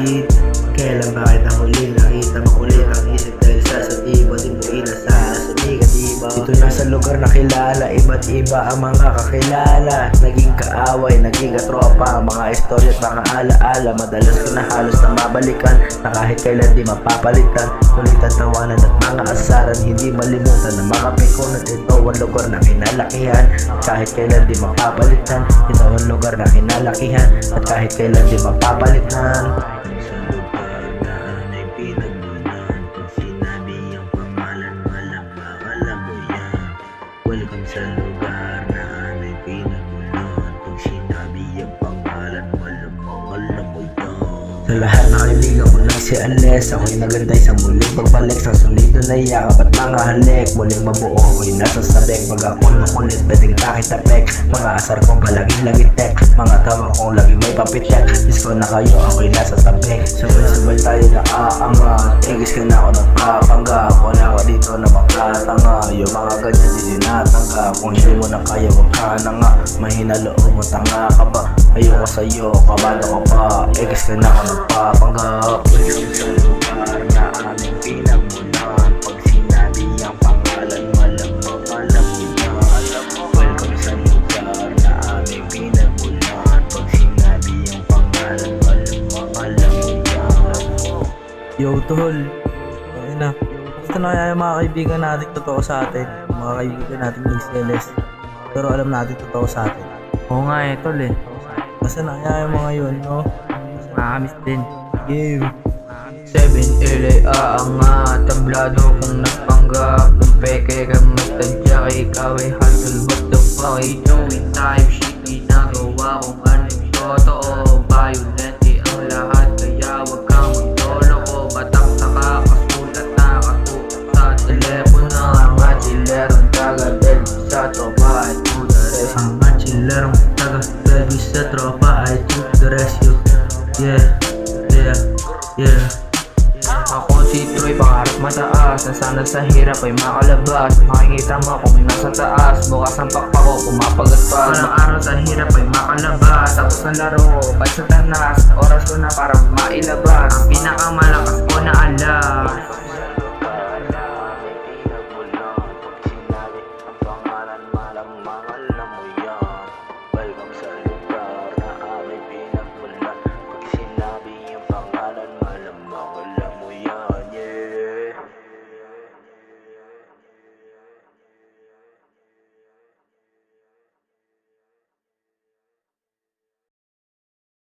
kapatid. Kailan ba kita muli nakita makulit ang isip dahil sa di mo inasala sa negatiba. Dito na sa lugar na kilala, iba't iba ang mga kakilala. Naging kaaway, naging katropa, ang mga istorya at mga alaala. Madalas ko na halos na mabalikan, na kahit kailan di mapapalitan. Kulitan, tawanan at mga asaran, hindi malimutan na mga pikunat. Ito ang lugar na kinalakihan, kahit kailan di mapapalitan. Ito ang lugar na kinalakihan, at kahit kailan di mapapalitan. Welcome sa lugar na aming pinagmulan. Pag sinabi ang pangalan, walang alam mo yan. Sa lahat na kaibigan ko lang si Ales, ako'y nagantay sa muling pagbalik. Sa sulido na yakap at mga halik, muling mabuo ako'y nasa sabek. Pag ako'y makulit, pwedeng takit-tapek. Mga asar kong palaging lagitek, mga tawa kong laging may papitek. Disco na kayo, ako'y nasa sabek. Sabay-sabay tayo nakaangat, igis ka na ako nagpapanggap. Wala ka dito na makatanga, yung mga ganyan di tinatanggap. Kung hindi mo na kaya, wag ka na nga. Mahina loob mo, tanga ka ba? Ayoko sa'yo, kabado ka pa. Igis ka na ako nagpapanggap. Welcome sa lugar na aming pinagmulan. Pag sinabi ang pangalan, malamang alam mo na. Welcome sa lugar na aming pinagmulan. Pag sinabi ang pangalan, malamang alam mo na. Yo tol, okay na. Basta na kaya yung mga kaibigan natin totoo sa atin. Mga kaibigan natin yung CLS. Pero alam natin totoo sa atin. Oo nga eh, tol eh. Basta na kaya yung mga yun, no? Makakamiss din. Game. 7 LA aangat, tablado kung nagpanggap. Kung peke ka magtadya kay ikaw ay hustle. What the fuck, ay doing type shit. Ginagawa kung anong totoo. Violent ang lahat, kaya wag kang magtolo ko. Batak nakakasulat, nakatutok sa telepono. Ang achilerong taga-dead sa tropa ay to the rest. Ang achilerong taga-baby sa tropa ay to the rescue. Yeah. Ako si Troy, pangarap mataas. Nasana sa hirap ay makalabas. Makikita mo kung nasa taas. Bukas ang pakpak ko, pumapagat pa. Araw-araw sa hirap ay makalabas. Tapos ng laro, bad sa tanas. Oras ko na para mailabas ang pinakamalakas ko na alas.